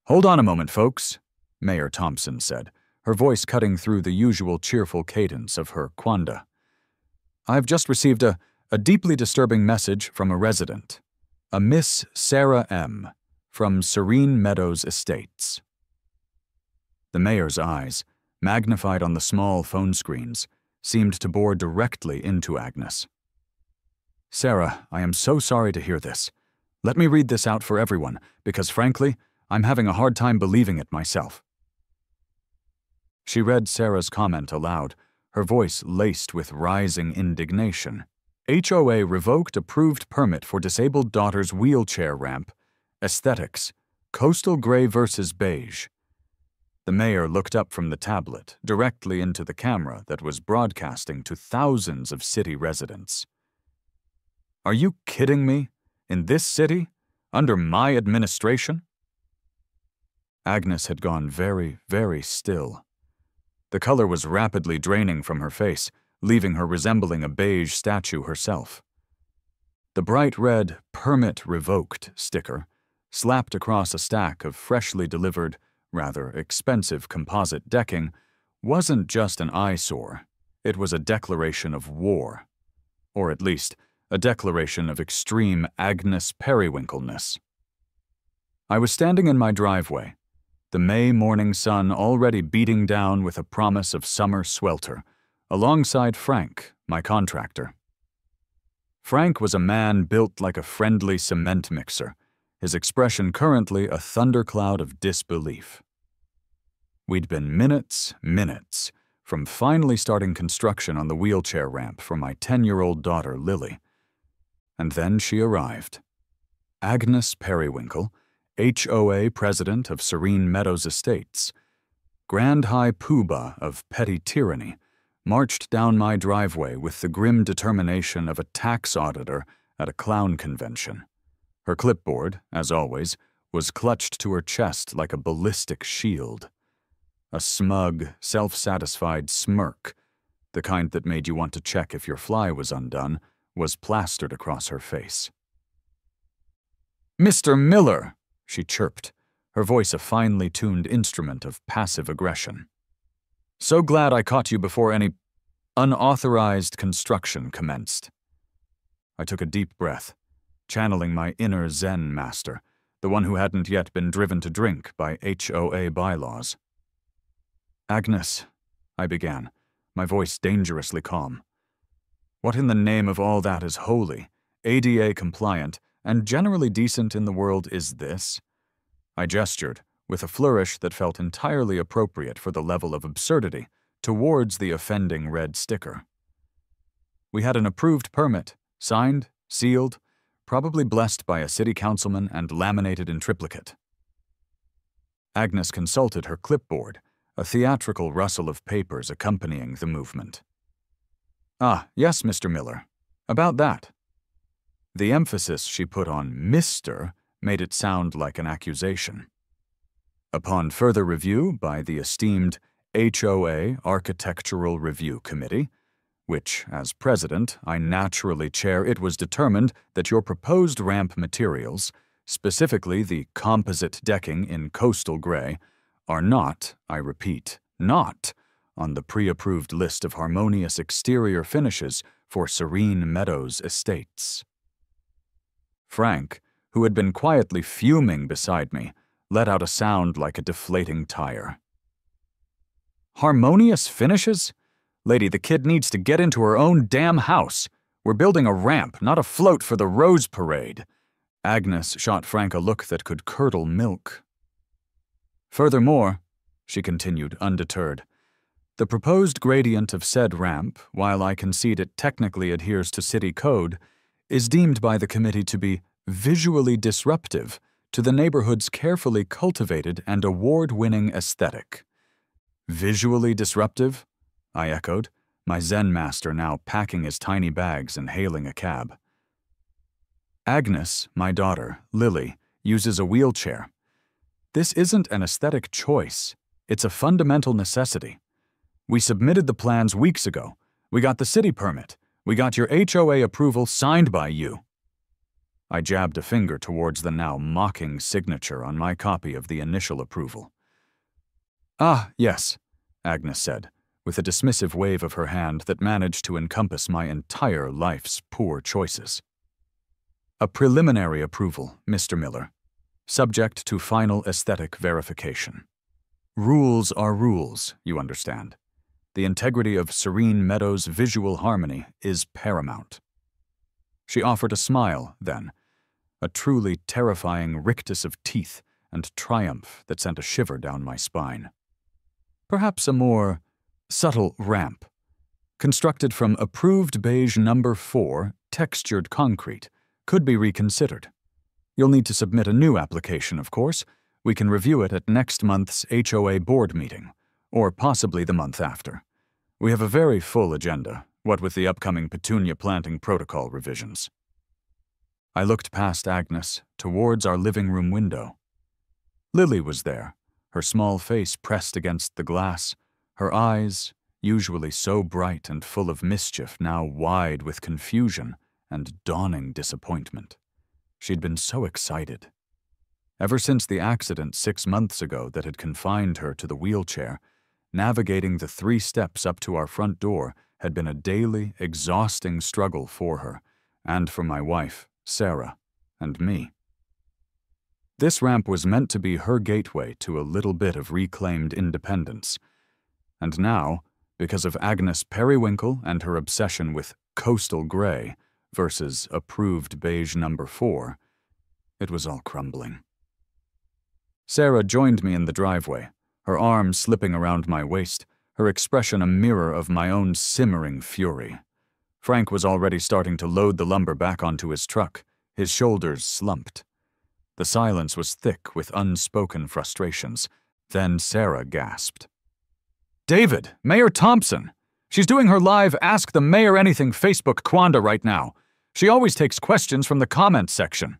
Hold on a moment, folks, Mayor Thompson said, her voice cutting through the usual cheerful cadence of her quanda. I've just received a deeply disturbing message from a resident, a Miss Sarah M., from Serene Meadows Estates. The mayor's eyes, magnified on the small phone screens, seemed to bore directly into Agnes. Sarah, I am so sorry to hear this. Let me read this out for everyone, because frankly, I'm having a hard time believing it myself. She read Sarah's comment aloud, her voice laced with rising indignation. HOA revoked approved permit for disabled daughter's wheelchair ramp. Aesthetics. Coastal gray versus beige. The mayor looked up from the tablet, directly into the camera that was broadcasting to thousands of city residents. Are you kidding me? In this city? Under my administration? Agnes had gone very, very still. The color was rapidly draining from her face, leaving her resembling a beige statue herself. The bright red "Permit Revoked" sticker, slapped across a stack of freshly delivered, rather expensive composite decking, wasn't just an eyesore, it was a declaration of war. Or at least, a declaration of extreme Agnes Periwinkleness. I was standing in my driveway, the May morning sun already beating down with a promise of summer swelter, alongside Frank, my contractor. Frank was a man built like a friendly cement mixer, his expression currently a thundercloud of disbelief. We'd been minutes from finally starting construction on the wheelchair ramp for my 10-year-old daughter, Lily. And then she arrived. Agnes Periwinkle, HOA president of Serene Meadows Estates, Grand High Poobah of petty tyranny, marched down my driveway with the grim determination of a tax auditor at a clown convention. Her clipboard, as always, was clutched to her chest like a ballistic shield. A smug, self-satisfied smirk, the kind that made you want to check if your fly was undone, was plastered across her face. "Mr. Miller," she chirped, her voice a finely tuned instrument of passive aggression. "So glad I caught you before any unauthorized construction commenced." I took a deep breath, channeling my inner Zen master, the one who hadn't yet been driven to drink by HOA bylaws. "Agnes," I began, my voice dangerously calm. "What in the name of all that is holy, ADA compliant, and generally decent in the world is this?" I gestured, with a flourish that felt entirely appropriate for the level of absurdity, towards the offending red sticker. We had an approved permit, signed, sealed, probably blessed by a city councilman and laminated in triplicate. Agnes consulted her clipboard, a theatrical rustle of papers accompanying the movement. "Ah, yes, Mr. Miller. About that." The emphasis she put on Mr. made it sound like an accusation. Upon further review by the esteemed HOA Architectural Review Committee, which, as president, I naturally chair, it was determined that your proposed ramp materials, specifically the composite decking in coastal gray, are not, I repeat, not, on the pre-approved list of harmonious exterior finishes for Serene Meadows Estates. Frank, who had been quietly fuming beside me, let out a sound like a deflating tire. "Harmonious finishes? Lady, the kid needs to get into her own damn house. We're building a ramp, not a float for the Rose Parade." Agnes shot Frank a look that could curdle milk. "Furthermore," she continued undeterred, "the proposed gradient of said ramp, while I concede it technically adheres to city code, is deemed by the committee to be visually disruptive to the neighborhood's carefully cultivated and award-winning aesthetic." "Visually disruptive?" I echoed, my Zen master now packing his tiny bags and hailing a cab. "Agnes, my daughter, Lily, uses a wheelchair. This isn't an aesthetic choice. It's a fundamental necessity. We submitted the plans weeks ago. We got the city permit. We got your HOA approval signed by you." I jabbed a finger towards the now mocking signature on my copy of the initial approval. "Ah, yes," Agnes said, with a dismissive wave of her hand that managed to encompass my entire life's poor choices. "A preliminary approval, Mr. Miller, subject to final aesthetic verification. Rules are rules, you understand. The integrity of Serene Meadows' visual harmony is paramount." She offered a smile, then, a truly terrifying rictus of teeth and triumph that sent a shiver down my spine. "Perhaps a more subtle ramp, constructed from approved beige number 4 textured concrete, could be reconsidered. You'll need to submit a new application, of course. We can review it at next month's HOA board meeting, or possibly the month after. We have a very full agenda, what with the upcoming petunia planting protocol revisions." I looked past Agnes, towards our living room window. Lily was there, her small face pressed against the glass, her eyes, usually so bright and full of mischief, now wide with confusion and dawning disappointment. She'd been so excited. Ever since the accident 6 months ago that had confined her to the wheelchair, navigating the 3 steps up to our front door had been a daily, exhausting struggle for her, and for my wife, Sarah, and me. This ramp was meant to be her gateway to a little bit of reclaimed independence. And now, because of Agnes Periwinkle and her obsession with coastal gray versus approved beige number 4, it was all crumbling. Sarah joined me in the driveway, her arm slipping around my waist, her expression a mirror of my own simmering fury. Frank was already starting to load the lumber back onto his truck, his shoulders slumped. The silence was thick with unspoken frustrations. Then Sarah gasped. "David, Mayor Thompson! She's doing her live Ask the Mayor Anything Facebook Quanda right now. She always takes questions from the comments section."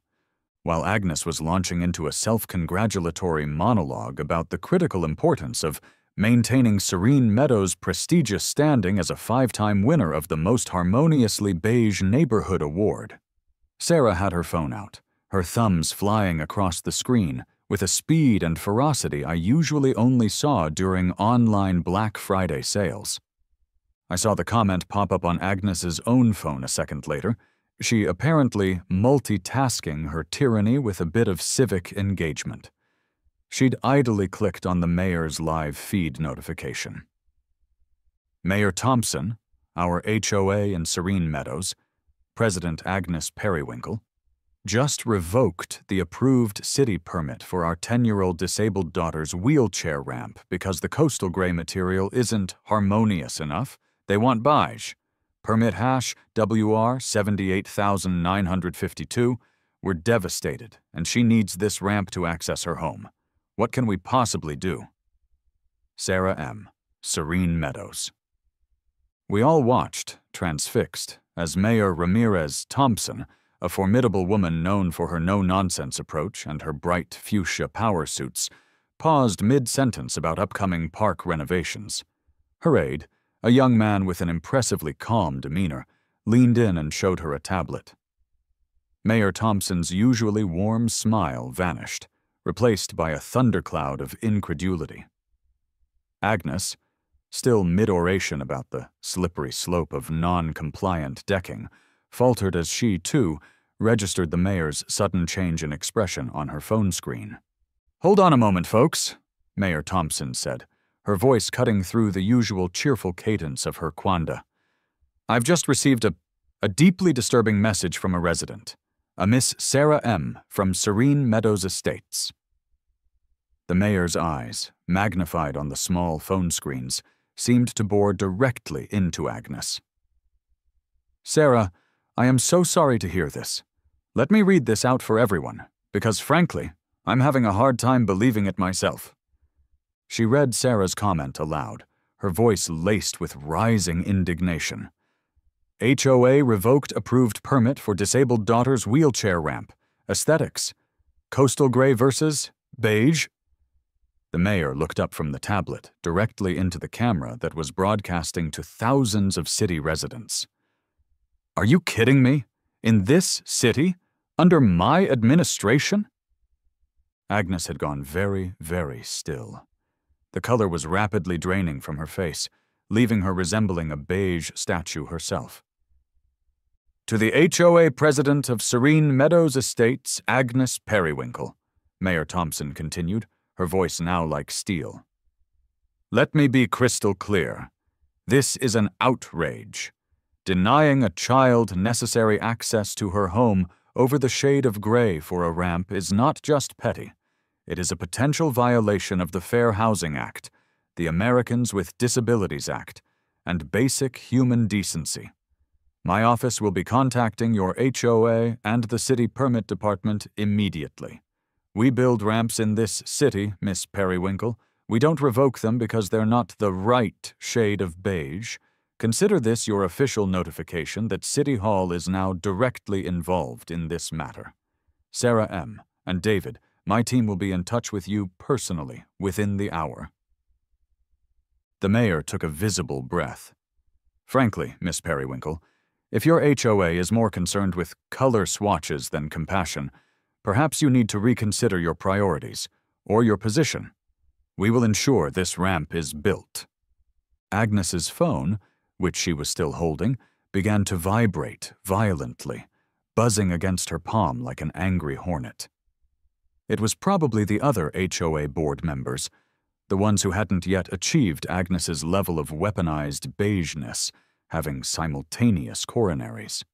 While Agnes was launching into a self-congratulatory monologue about the critical importance of maintaining Serene Meadows' prestigious standing as a 5-time winner of the Most Harmoniously Beige Neighborhood Award. Sarah had her phone out, her thumbs flying across the screen with a speed and ferocity I usually only saw during online Black Friday sales. I saw the comment pop up on Agnes's own phone a second later, she apparently multitasking her tyranny with a bit of civic engagement. She'd idly clicked on the mayor's live feed notification. Mayor Thompson, our HOA in Serene Meadows, President Agnes Periwinkle, just revoked the approved city permit for our 10-year-old disabled daughter's wheelchair ramp because the coastal gray material isn't harmonious enough. They want beige. Permit hash WR 78952. We're devastated, and she needs this ramp to access her home. What can we possibly do? Sarah M., Serene Meadows. We all watched, transfixed, as Mayor Ramirez Thompson, a formidable woman known for her no-nonsense approach and her bright fuchsia power suits, paused mid-sentence about upcoming park renovations. Her aide, a young man with an impressively calm demeanor, leaned in and showed her a tablet. Mayor Thompson's usually warm smile vanished, replaced by a thundercloud of incredulity. Agnes, still mid-oration about the slippery slope of non-compliant decking, faltered as she, too, registered the mayor's sudden change in expression on her phone screen. "Hold on a moment, folks," Mayor Thompson said, her voice cutting through the usual cheerful cadence of her quanda. "I've just received a deeply disturbing message from a resident, a Miss Sarah M. from Serene Meadows Estates." The mayor's eyes, magnified on the small phone screens, seemed to bore directly into Agnes. "Sarah, I am so sorry to hear this. Let me read this out for everyone, because frankly, I'm having a hard time believing it myself." She read Sarah's comment aloud, her voice laced with rising indignation. "HOA revoked approved permit for disabled daughter's wheelchair ramp. Aesthetics. Coastal gray versus beige." The mayor looked up from the tablet, directly into the camera that was broadcasting to thousands of city residents. "Are you kidding me? In this city? Under my administration? Agnes had gone very, very still. The color was rapidly draining from her face, leaving her resembling a beige statue herself. To the HOA president of Serene Meadows Estates, Agnes Periwinkle, Mayor Thompson continued, her voice now like steel. Let me be crystal clear. This is an outrage. Denying a child necessary access to her home over the shade of gray for a ramp is not just petty. It is a potential violation of the Fair Housing Act, the Americans with Disabilities Act, and basic human decency. My office will be contacting your HOA and the City Permit Department immediately. We build ramps in this city, Miss Periwinkle. We don't revoke them because they're not the right shade of beige. Consider this your official notification that City Hall is now directly involved in this matter. Sarah M. and David, my team will be in touch with you personally within the hour. The mayor took a visible breath. Frankly, Miss Periwinkle, if your HOA is more concerned with color swatches than compassion, perhaps you need to reconsider your priorities or your position. We will ensure this ramp is built. Agnes's phone, which she was still holding, began to vibrate violently, buzzing against her palm like an angry hornet. It was probably the other HOA board members, the ones who hadn't yet achieved Agnes's level of weaponized beigeness, having simultaneous coronaries.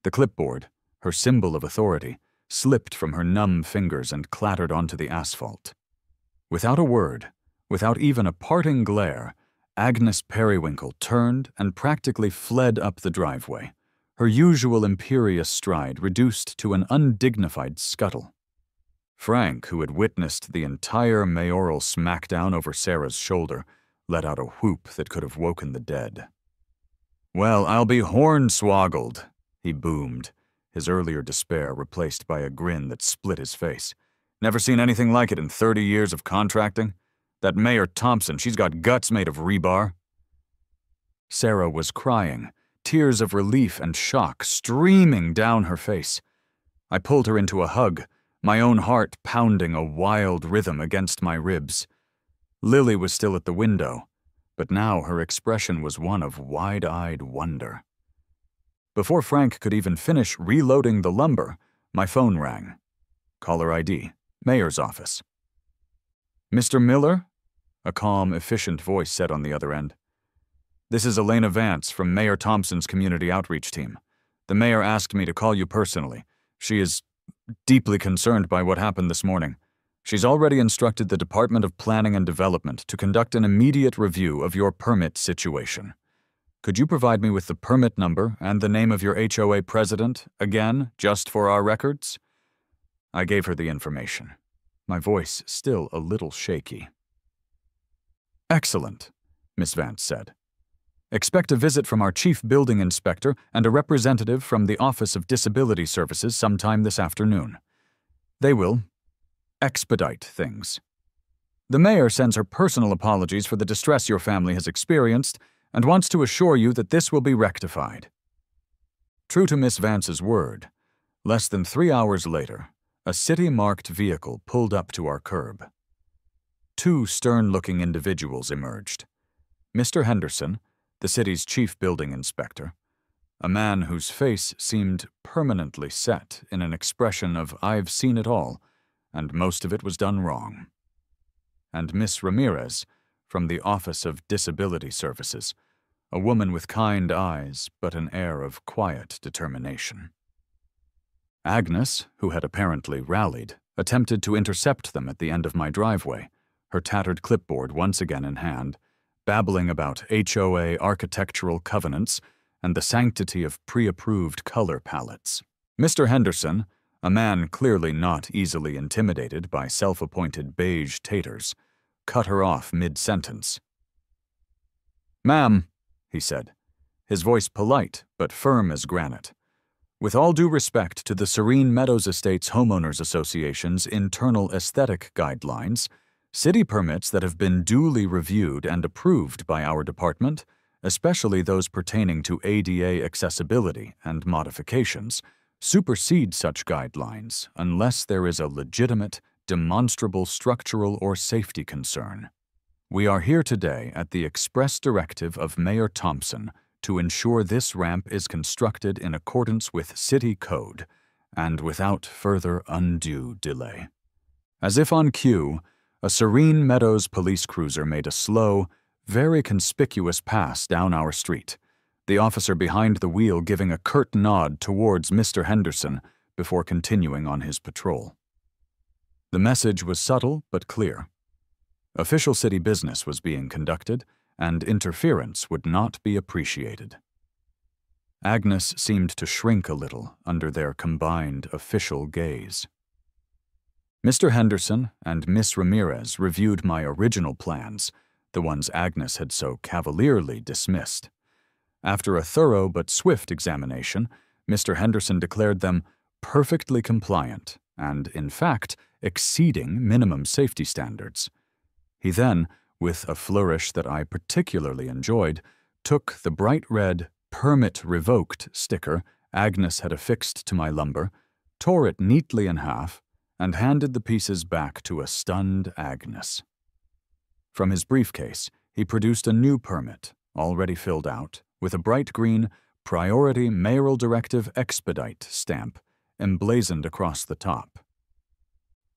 The clipboard, her symbol of authority, slipped from her numb fingers and clattered onto the asphalt. Without a word, without even a parting glare, Agnes Periwinkle turned and practically fled up the driveway, her usual imperious stride reduced to an undignified scuttle. Frank, who had witnessed the entire mayoral smackdown over Sarah's shoulder, let out a whoop that could have woken the dead. "Well, I'll be hornswoggled," he boomed, his earlier despair replaced by a grin that split his face. "Never seen anything like it in 30 years of contracting. That Mayor Thompson, she's got guts made of rebar." Sarah was crying, tears of relief and shock streaming down her face. I pulled her into a hug, my own heart pounding a wild rhythm against my ribs. Lily was still at the window, but now her expression was one of wide-eyed wonder. Before Frank could even finish reloading the lumber, my phone rang. Caller ID, Mayor's office. "Mr. Miller?" a calm, efficient voice said on the other end. "This is Elena Vance from Mayor Thompson's community outreach team. The mayor asked me to call you personally. She is deeply concerned by what happened this morning. She's already instructed the Department of Planning and Development to conduct an immediate review of your permit situation. Could you provide me with the permit number and the name of your HOA president, again, just for our records?" I gave her the information, my voice still a little shaky. "Excellent," Miss Vance said. "Expect a visit from our chief building inspector and a representative from the Office of Disability Services sometime this afternoon. They will expedite things. The mayor sends her personal apologies for the distress your family has experienced and wants to assure you that this will be rectified." True to Miss Vance's word, less than 3 hours later, a city-marked vehicle pulled up to our curb. Two stern-looking individuals emerged. Mr. Henderson, the city's chief building inspector, a man whose face seemed permanently set in an expression of "I've seen it all, and most of it was done wrong." And Miss Ramirez, from the Office of Disability Services, a woman with kind eyes but an air of quiet determination. Agnes, who had apparently rallied, attempted to intercept them at the end of my driveway, her tattered clipboard once again in hand, babbling about HOA architectural covenants and the sanctity of pre-approved color palettes. Mr. Henderson, a man clearly not easily intimidated by self-appointed beige taters, cut her off mid-sentence. "Ma'am," he said, his voice polite but firm as granite, "with all due respect to the Serene Meadows Estates Homeowners Association's internal aesthetic guidelines, city permits that have been duly reviewed and approved by our department, especially those pertaining to ADA accessibility and modifications, supersede such guidelines unless there is a legitimate, demonstrable structural or safety concern. We are here today at the express directive of Mayor Thompson to ensure this ramp is constructed in accordance with city code and without further undue delay. As if on cue, a Serene Meadows police cruiser made a slow, very conspicuous pass down our street, the officer behind the wheel giving a curt nod towards Mr. Henderson before continuing on his patrol. The message was subtle but clear. Official city business was being conducted, and interference would not be appreciated. Agnes seemed to shrink a little under their combined official gaze. Mr. Henderson and Miss Ramirez reviewed my original plans, the ones Agnes had so cavalierly dismissed. After a thorough but swift examination, Mr. Henderson declared them perfectly compliant and, in fact, exceeding minimum safety standards. He then, with a flourish that I particularly enjoyed, took the bright red "Permit Revoked" sticker Agnes had affixed to my lumber, tore it neatly in half, and handed the pieces back to a stunned Agnes. From his briefcase, he produced a new permit, already filled out, with a bright green "Priority Mayoral Directive Expedite" stamp emblazoned across the top.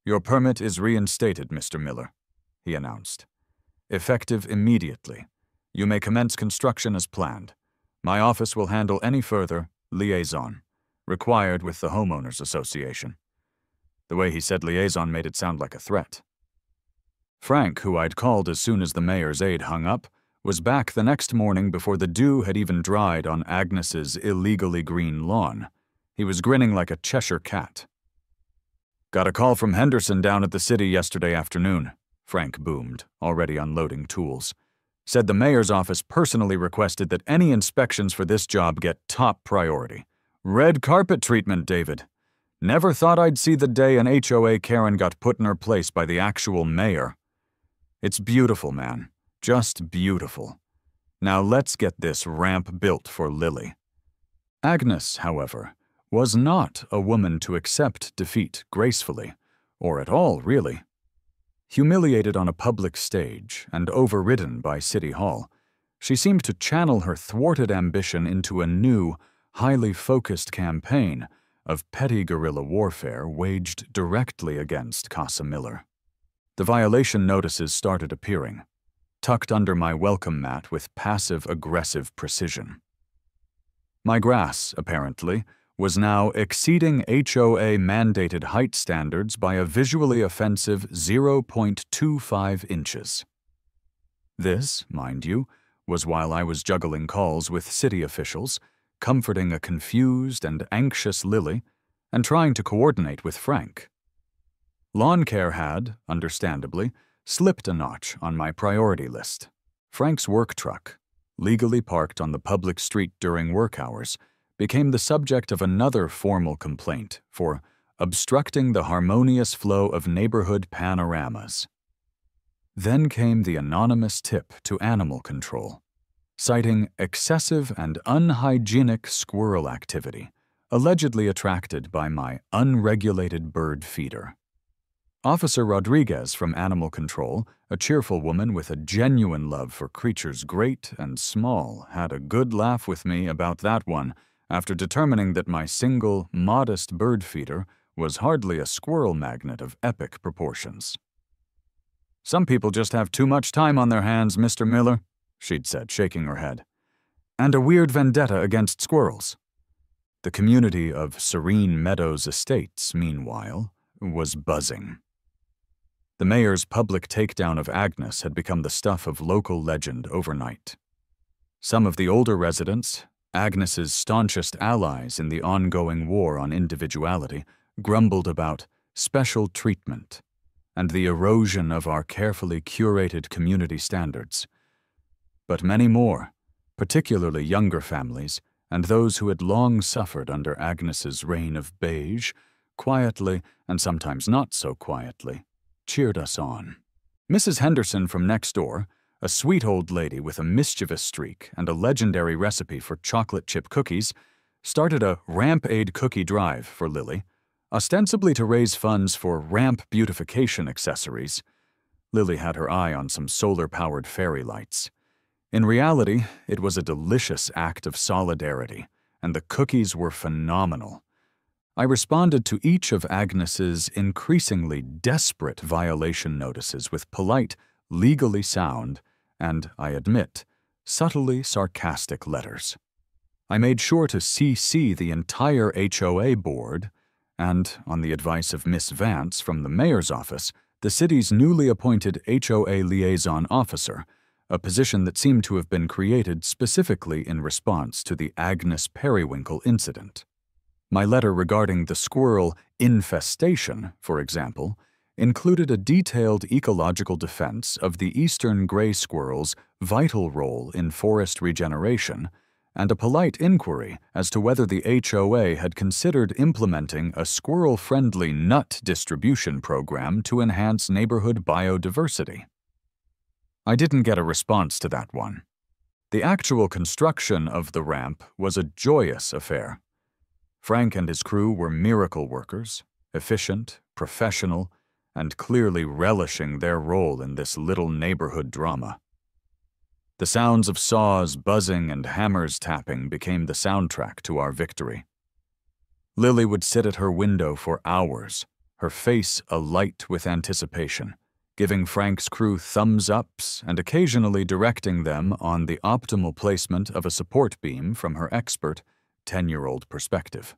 "Your permit is reinstated, Mr. Miller," he announced. "Effective immediately. You may commence construction as planned. My office will handle any further liaison required with the Homeowners Association." The way he said liaison made it sound like a threat. Frank, who I'd called as soon as the mayor's aide hung up, was back the next morning before the dew had even dried on Agnes's illegally green lawn. He was grinning like a Cheshire cat. "Got a call from Henderson down at the city yesterday afternoon," Frank boomed, already unloading tools. "Said the mayor's office personally requested that any inspections for this job get top priority. Red carpet treatment, David. Never thought I'd see the day an HOA Karen got put in her place by the actual mayor. It's beautiful, man. Just beautiful. Now let's get this ramp built for Lily." Agnes, however, was not a woman to accept defeat gracefully, or at all, really. Humiliated on a public stage and overridden by City Hall, she seemed to channel her thwarted ambition into a new, highly focused campaign of petty guerrilla warfare waged directly against Casa Miller. The violation notices started appearing, tucked under my welcome mat with passive-aggressive precision. My grass, apparently, was now exceeding HOA-mandated height standards by a visually offensive 0.25 inches. This, mind you, was while I was juggling calls with city officials, comforting a confused and anxious Lily, and trying to coordinate with Frank. Lawn care had, understandably, slipped a notch on my priority list. Frank's work truck, legally parked on the public street during work hours, became the subject of another formal complaint for obstructing the harmonious flow of neighborhood panoramas. Then came the anonymous tip to animal control, citing excessive and unhygienic squirrel activity, allegedly attracted by my unregulated bird feeder. Officer Rodriguez from Animal Control, a cheerful woman with a genuine love for creatures great and small, had a good laugh with me about that one after determining that my single, modest bird feeder was hardly a squirrel magnet of epic proportions. "Some people just have too much time on their hands, Mr. Miller," she'd said, shaking her head. "And a weird vendetta against squirrels." The community of Serene Meadows Estates, meanwhile, was buzzing. The mayor's public takedown of Agnes had become the stuff of local legend overnight. Some of the older residents, Agnes's staunchest allies in the ongoing war on individuality, grumbled about special treatment and the erosion of our carefully curated community standards. But many more, particularly younger families and those who had long suffered under Agnes's reign of beige, quietly, and sometimes not so quietly, cheered us on. Mrs. Henderson from next door, a sweet old lady with a mischievous streak and a legendary recipe for chocolate chip cookies, started a Ramp Aid cookie drive for Lily, ostensibly to raise funds for ramp beautification accessories. Lily had her eye on some solar-powered fairy lights. In reality, it was a delicious act of solidarity, and the cookies were phenomenal. I responded to each of Agnes's increasingly desperate violation notices with polite, legally sound, and, I admit, subtly sarcastic letters. I made sure to CC the entire HOA board, and, on the advice of Miss Vance from the mayor's office, the city's newly appointed HOA liaison officer, a position that seemed to have been created specifically in response to the Agnes Periwinkle incident. My letter regarding the squirrel infestation, for example, included a detailed ecological defense of the eastern gray squirrel's vital role in forest regeneration, and a polite inquiry as to whether the HOA had considered implementing a squirrel-friendly nut distribution program to enhance neighborhood biodiversity. I didn't get a response to that one. The actual construction of the ramp was a joyous affair. Frank and his crew were miracle workers, efficient, professional, and clearly relishing their role in this little neighborhood drama. The sounds of saws buzzing and hammers tapping became the soundtrack to our victory. Lily would sit at her window for hours, her face alight with anticipation, giving Frank's crew thumbs-ups and occasionally directing them on the optimal placement of a support beam from her expert, 10-year-old perspective.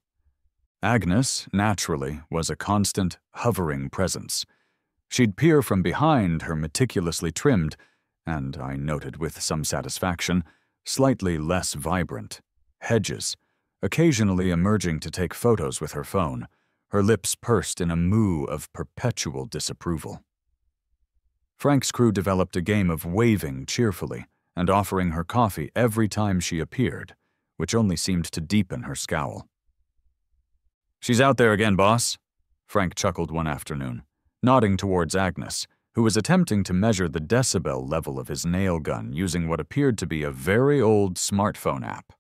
Agnes, naturally, was a constant, hovering presence. She'd peer from behind her meticulously trimmed, and I noted with some satisfaction, slightly less vibrant hedges, occasionally emerging to take photos with her phone, her lips pursed in a moue of perpetual disapproval. Frank's crew developed a game of waving cheerfully and offering her coffee every time she appeared, which only seemed to deepen her scowl. "She's out there again, boss," Frank chuckled one afternoon, nodding towards Agnes, who was attempting to measure the decibel level of his nail gun using what appeared to be a very old smartphone app.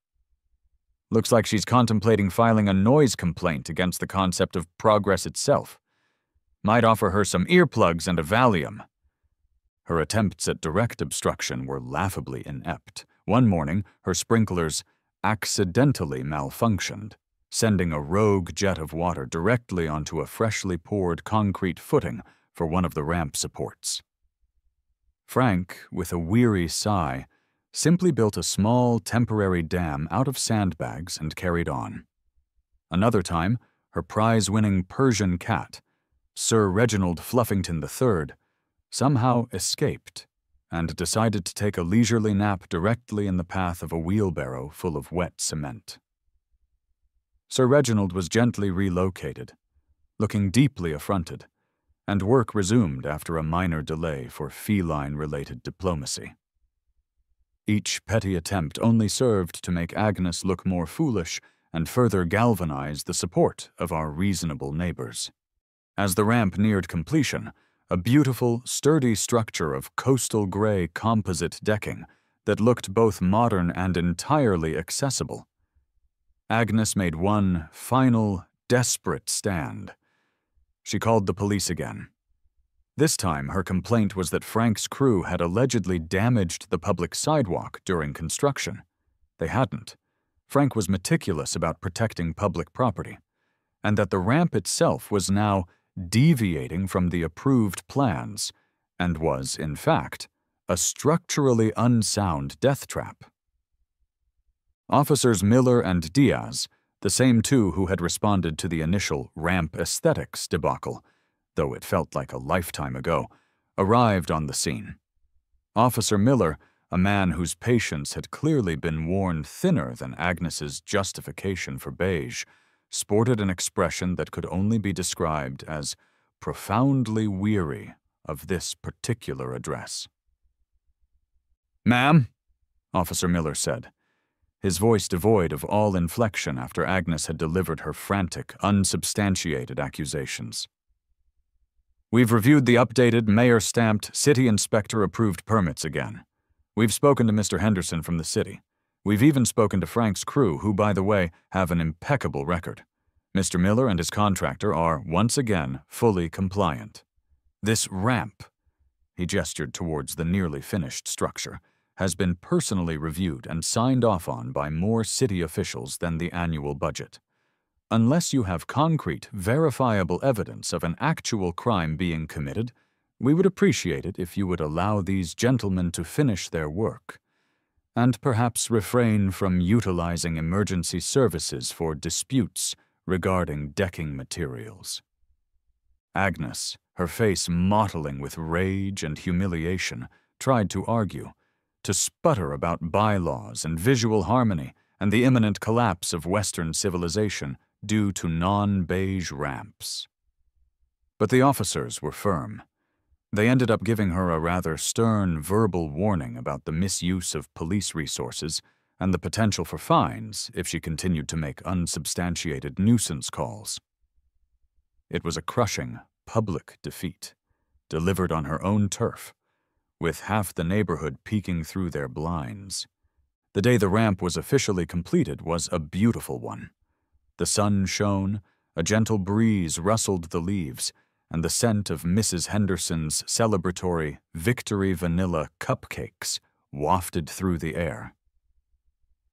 "Looks like she's contemplating filing a noise complaint against the concept of progress itself. Might offer her some earplugs and a Valium." Her attempts at direct obstruction were laughably inept. One morning, her sprinklers accidentally malfunctioned, sending a rogue jet of water directly onto a freshly poured concrete footing for one of the ramp supports. Frank, with a weary sigh, simply built a small temporary dam out of sandbags and carried on. Another time, her prize-winning Persian cat, Sir Reginald Fluffington III, somehow escaped and decided to take a leisurely nap directly in the path of a wheelbarrow full of wet cement. Sir Reginald was gently relocated, looking deeply affronted, and work resumed after a minor delay for feline-related diplomacy. Each petty attempt only served to make Agnes look more foolish and further galvanize the support of our reasonable neighbors. As the ramp neared completion, a beautiful, sturdy structure of coastal gray composite decking that looked both modern and entirely accessible, Agnes made one final, desperate stand. She called the police again. This time, her complaint was that Frank's crew had allegedly damaged the public sidewalk during construction. They hadn't. Frank was meticulous about protecting public property, and that the ramp itself was now deviating from the approved plans and was, in fact, a structurally unsound death trap. Officers Miller and Diaz, the same two who had responded to the initial ramp aesthetics debacle, though it felt like a lifetime ago, arrived on the scene. Officer Miller, a man whose patience had clearly been worn thinner than Agnes's justification for beige, sported an expression that could only be described as profoundly weary of this particular address. "Ma'am," Officer Miller said, his voice devoid of all inflection after Agnes had delivered her frantic, unsubstantiated accusations. "We've reviewed the updated, mayor-stamped, city inspector-approved permits again. We've spoken to Mr. Henderson from the city. We've even spoken to Frank's crew, who, by the way, have an impeccable record. Mr. Miller and his contractor are, once again, fully compliant. This ramp," he gestured towards the nearly finished structure, "has been personally reviewed and signed off on by more city officials than the annual budget. Unless you have concrete, verifiable evidence of an actual crime being committed, we would appreciate it if you would allow these gentlemen to finish their work, and perhaps refrain from utilizing emergency services for disputes regarding decking materials." Agnes, her face mottling with rage and humiliation, tried to argue, to sputter about bylaws and visual harmony and the imminent collapse of Western civilization due to non-beige ramps. But the officers were firm. They ended up giving her a rather stern verbal warning about the misuse of police resources and the potential for fines if she continued to make unsubstantiated nuisance calls. It was a crushing, public defeat, delivered on her own turf, with half the neighborhood peeking through their blinds. The day the ramp was officially completed was a beautiful one. The sun shone, a gentle breeze rustled the leaves, and the scent of Mrs. Henderson's celebratory Victory Vanilla cupcakes wafted through the air.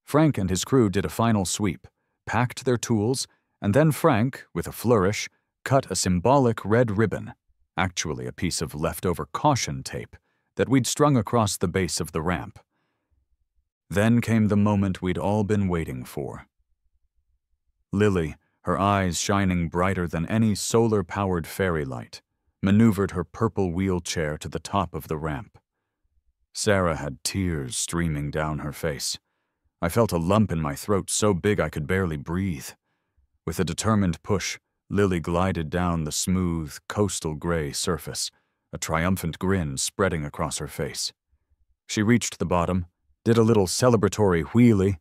Frank and his crew did a final sweep, packed their tools, and then Frank, with a flourish, cut a symbolic red ribbon, actually a piece of leftover caution tape, that we'd strung across the base of the ramp. Then came the moment we'd all been waiting for. Lily, her eyes shining brighter than any solar-powered fairy light, maneuvered her purple wheelchair to the top of the ramp. Sarah had tears streaming down her face. I felt a lump in my throat so big I could barely breathe. With a determined push, Lily glided down the smooth, coastal gray surface, a triumphant grin spreading across her face. She reached the bottom, did a little celebratory wheelie,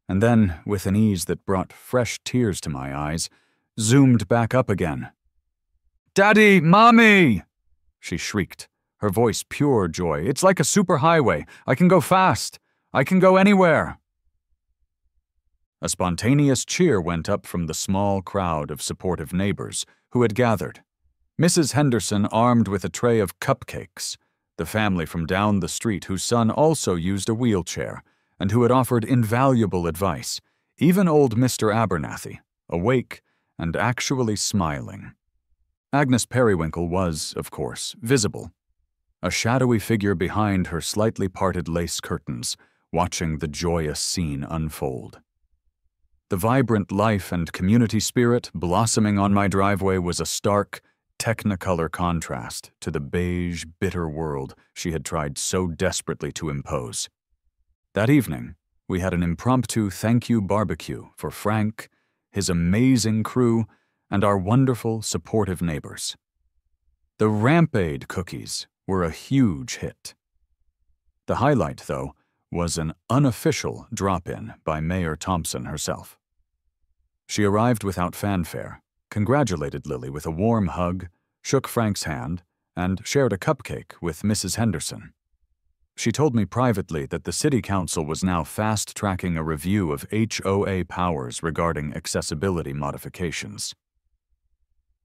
and then, with an ease that brought fresh tears to my eyes, zoomed back up again. "Daddy! Mommy!" she shrieked, her voice pure joy. "It's like a superhighway. I can go fast. I can go anywhere." A spontaneous cheer went up from the small crowd of supportive neighbors who had gathered. Mrs. Henderson armed with a tray of cupcakes, the family from down the street whose son also used a wheelchair, and who had offered invaluable advice, even old Mr. Abernathy, awake and actually smiling. Agnes Periwinkle was, of course, visible, a shadowy figure behind her slightly parted lace curtains, watching the joyous scene unfold. The vibrant life and community spirit blossoming on my driveway was a stark, technicolor contrast to the beige, bitter world she had tried so desperately to impose. That evening, we had an impromptu thank-you barbecue for Frank, his amazing crew, and our wonderful, supportive neighbors. The Rampade cookies were a huge hit. The highlight, though, was an unofficial drop-in by Mayor Thompson herself. She arrived without fanfare, congratulated Lily with a warm hug, shook Frank's hand, and shared a cupcake with Mrs. Henderson. She told me privately that the City Council was now fast-tracking a review of HOA powers regarding accessibility modifications.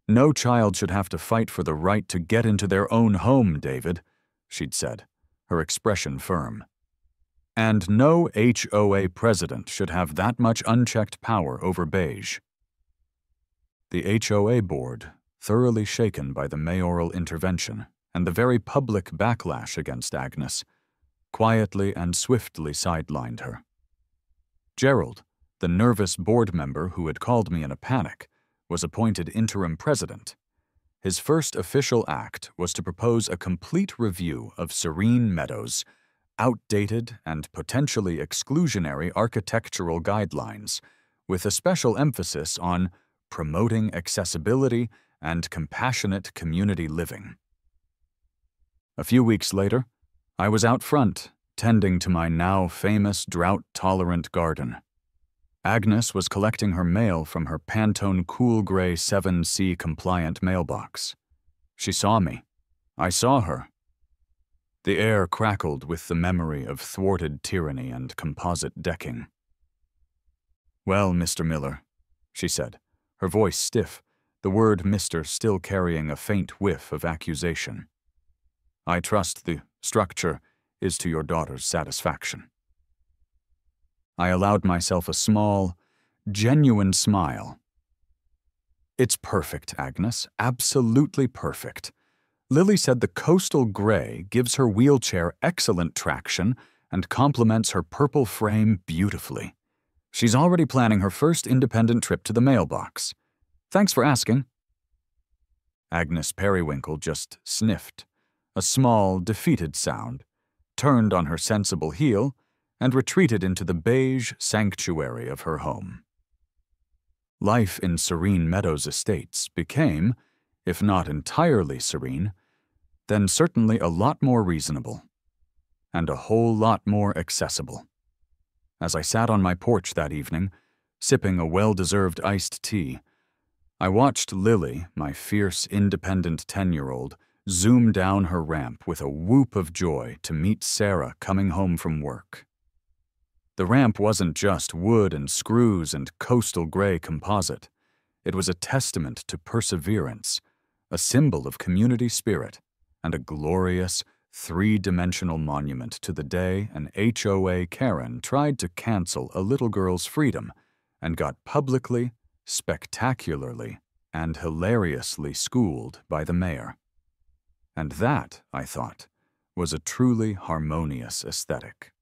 "No child should have to fight for the right to get into their own home, David," she'd said, her expression firm. "And no HOA president should have that much unchecked power over beige." The HOA board, thoroughly shaken by the mayoral intervention and the very public backlash against Agnes, quietly and swiftly sidelined her. Gerald, the nervous board member who had called me in a panic, was appointed interim president. His first official act was to propose a complete review of Serene Meadows' outdated and potentially exclusionary architectural guidelines, with a special emphasis on promoting accessibility and compassionate community living. A few weeks later, I was out front, tending to my now famous drought-tolerant garden. Agnes was collecting her mail from her Pantone Cool Gray 7C compliant mailbox. She saw me. I saw her. The air crackled with the memory of thwarted tyranny and composite decking. "Well, Mr. Miller," she said, her voice stiff, the word Mr. still carrying a faint whiff of accusation. "I trust the structure is to your daughter's satisfaction." I allowed myself a small, genuine smile. "It's perfect, Agnes, absolutely perfect. Lily said the coastal gray gives her wheelchair excellent traction and complements her purple frame beautifully. She's already planning her first independent trip to the mailbox. Thanks for asking." Agnes Periwinkle just sniffed, a small, defeated sound, turned on her sensible heel, and retreated into the beige sanctuary of her home. Life in Serene Meadows Estates became, if not entirely serene, then certainly a lot more reasonable, and a whole lot more accessible. As I sat on my porch that evening, sipping a well-deserved iced tea, I watched Lily, my fierce, independent 10-year-old, zoom down her ramp with a whoop of joy to meet Sarah coming home from work. The ramp wasn't just wood and screws and coastal gray composite. It was a testament to perseverance, a symbol of community spirit, and a glorious, three-dimensional monument to the day an HOA Karen tried to cancel a little girl's freedom and got publicly, spectacularly, and hilariously schooled by the mayor. And that, I thought, was a truly harmonious aesthetic.